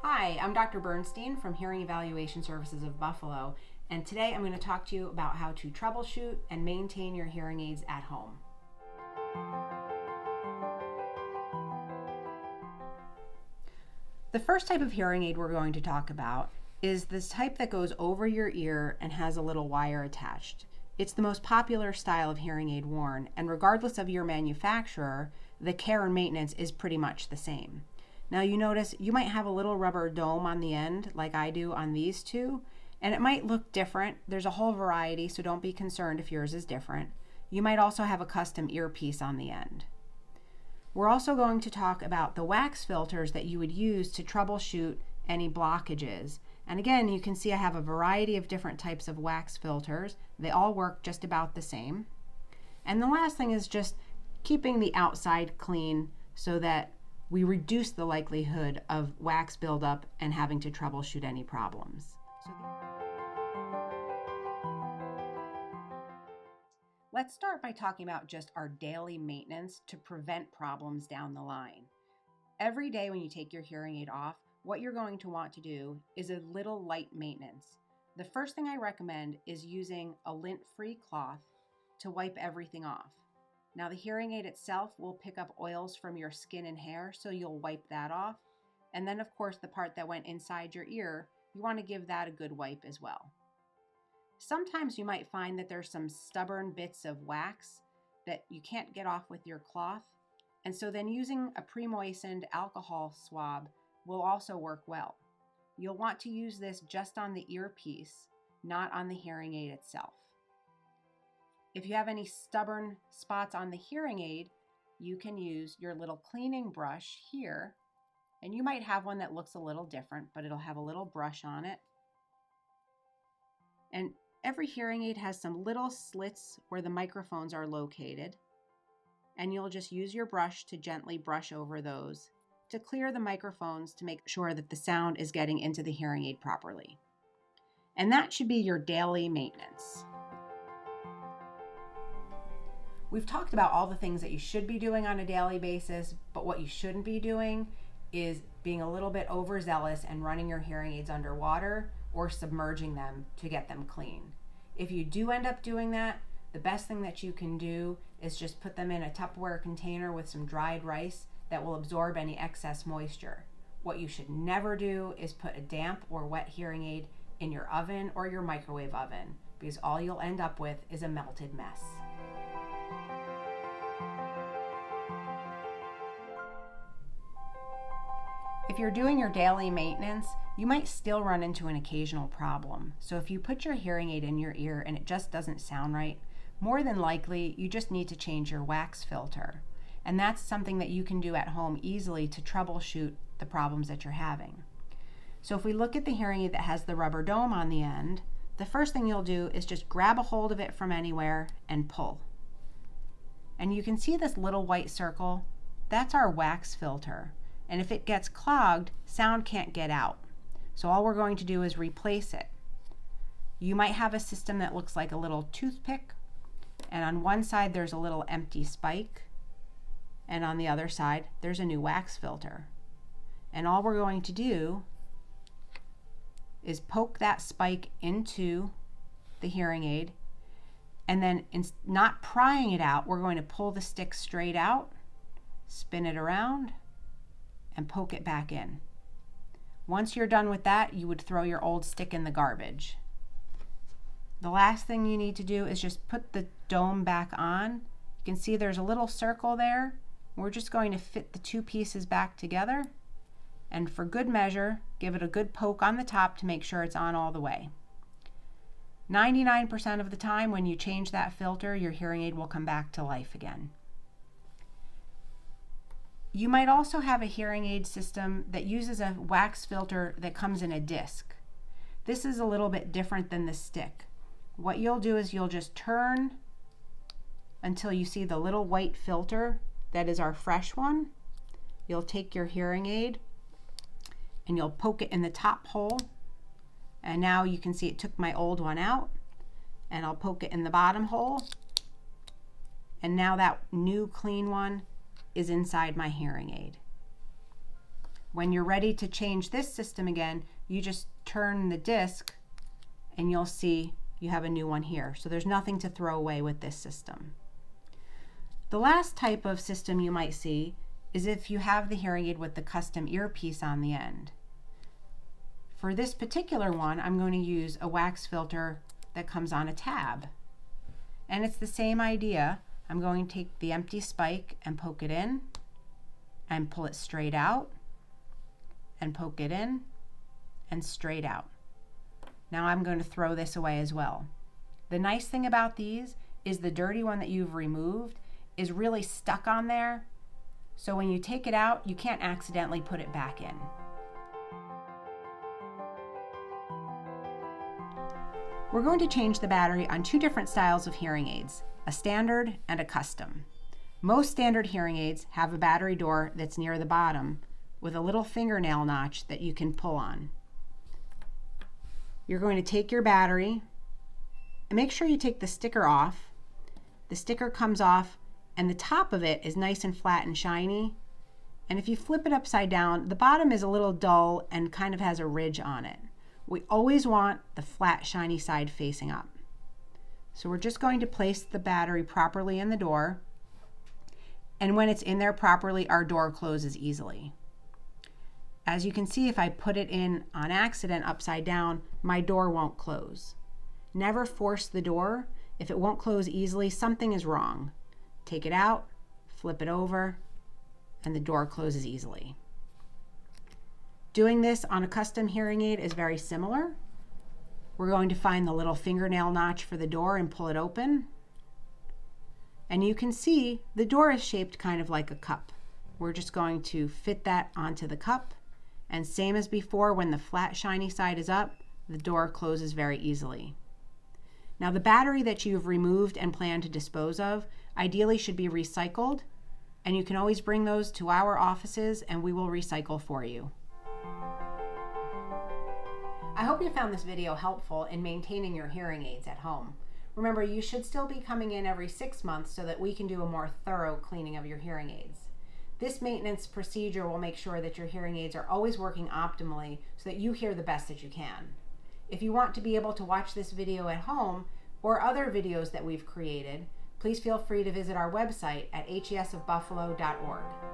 Hi, I'm Dr. Bernstein from Hearing Evaluation Services of Buffalo, and today I'm going to talk to you about how to troubleshoot and maintain your hearing aids at home. The first type of hearing aid we're going to talk about is this type that goes over your ear and has a little wire attached. It's the most popular style of hearing aid worn, and regardless of your manufacturer, the care and maintenance is pretty much the same. Now you notice you might have a little rubber dome on the end like I do on these two, and it might look different. There's a whole variety, so don't be concerned if yours is different. You might also have a custom earpiece on the end. We're also going to talk about the wax filters that you would use to troubleshoot any blockages. And again, you can see I have a variety of different types of wax filters. They all work just about the same. And the last thing is just keeping the outside clean so that we reduce the likelihood of wax buildup and having to troubleshoot any problems. Let's start by talking about just our daily maintenance to prevent problems down the line. Every day when you take your hearing aid off, what you're going to want to do is a little light maintenance. The first thing I recommend is using a lint-free cloth to wipe everything off. Now the hearing aid itself will pick up oils from your skin and hair, so you'll wipe that off. And then of course the part that went inside your ear, you want to give that a good wipe as well. Sometimes you might find that there's some stubborn bits of wax that you can't get off with your cloth, and so then using a pre-moistened alcohol swab will also work well. You'll want to use this just on the earpiece, not on the hearing aid itself. If you have any stubborn spots on the hearing aid, you can use your little cleaning brush here, and you might have one that looks a little different, but it'll have a little brush on it. And every hearing aid has some little slits where the microphones are located, and you'll just use your brush to gently brush over those to clear the microphones to make sure that the sound is getting into the hearing aid properly. And that should be your daily maintenance. We've talked about all the things that you should be doing on a daily basis, but what you shouldn't be doing is being a little bit overzealous and running your hearing aids underwater or submerging them to get them clean. If you do end up doing that, the best thing that you can do is just put them in a Tupperware container with some dried rice that will absorb any excess moisture. What you should never do is put a damp or wet hearing aid in your oven or your microwave oven, because all you'll end up with is a melted mess. If you're doing your daily maintenance, you might still run into an occasional problem. So if you put your hearing aid in your ear and it just doesn't sound right, more than likely you just need to change your wax filter. And that's something that you can do at home easily to troubleshoot the problems that you're having. So if we look at the hearing aid that has the rubber dome on the end, the first thing you'll do is just grab a hold of it from anywhere and pull. And you can see this little white circle. That's our wax filter. And if it gets clogged, sound can't get out. So all we're going to do is replace it. You might have a system that looks like a little toothpick, and on one side there's a little empty spike, and on the other side there's a new wax filter. And all we're going to do is poke that spike into the hearing aid, and then not prying it out, we're going to pull the stick straight out, spin it around, and poke it back in. Once you're done with that, you would throw your old stick in the garbage. The last thing you need to do is just put the dome back on. You can see there's a little circle there. We're just going to fit the two pieces back together, and for good measure, give it a good poke on the top to make sure it's on all the way. 99% of the time when you change that filter, your hearing aid will come back to life again. You might also have a hearing aid system that uses a wax filter that comes in a disc. This is a little bit different than the stick. What you'll do is you'll just turn until you see the little white filter that is our fresh one. You'll take your hearing aid and you'll poke it in the top hole, and now you can see it took my old one out, and I'll poke it in the bottom hole, and now that new clean one is inside my hearing aid. When you're ready to change this system again, you just turn the disc and you'll see you have a new one here. So there's nothing to throw away with this system. The last type of system you might see is if you have the hearing aid with the custom earpiece on the end. For this particular one, I'm going to use a wax filter that comes on a tab. And it's the same idea. I'm going to take the empty spike and poke it in and pull it straight out and poke it in and straight out. Now I'm going to throw this away as well. The nice thing about these is the dirty one that you've removed is really stuck on there, so when you take it out, you can't accidentally put it back in. We're going to change the battery on two different styles of hearing aids, a standard and a custom. Most standard hearing aids have a battery door that's near the bottom with a little fingernail notch that you can pull on. You're going to take your battery and make sure you take the sticker off. The sticker comes off and the top of it is nice and flat and shiny. And if you flip it upside down, the bottom is a little dull and kind of has a ridge on it. We always want the flat, shiny side facing up. So we're just going to place the battery properly in the door. And when it's in there properly, our door closes easily. As you can see, if I put it in on accident upside down, my door won't close. Never force the door. If it won't close easily, something is wrong. Take it out, flip it over, and the door closes easily. Doing this on a custom hearing aid is very similar. We're going to find the little fingernail notch for the door and pull it open. And you can see the door is shaped kind of like a cup. We're just going to fit that onto the cup. And same as before, when the flat, shiny side is up, the door closes very easily. Now the battery that you've removed and plan to dispose of ideally should be recycled, and you can always bring those to our offices and we will recycle for you. I hope you found this video helpful in maintaining your hearing aids at home. Remember, you should still be coming in every 6 months so that we can do a more thorough cleaning of your hearing aids. This maintenance procedure will make sure that your hearing aids are always working optimally so that you hear the best that you can. If you want to be able to watch this video at home or other videos that we've created, please feel free to visit our website at hesofbuffalo.org.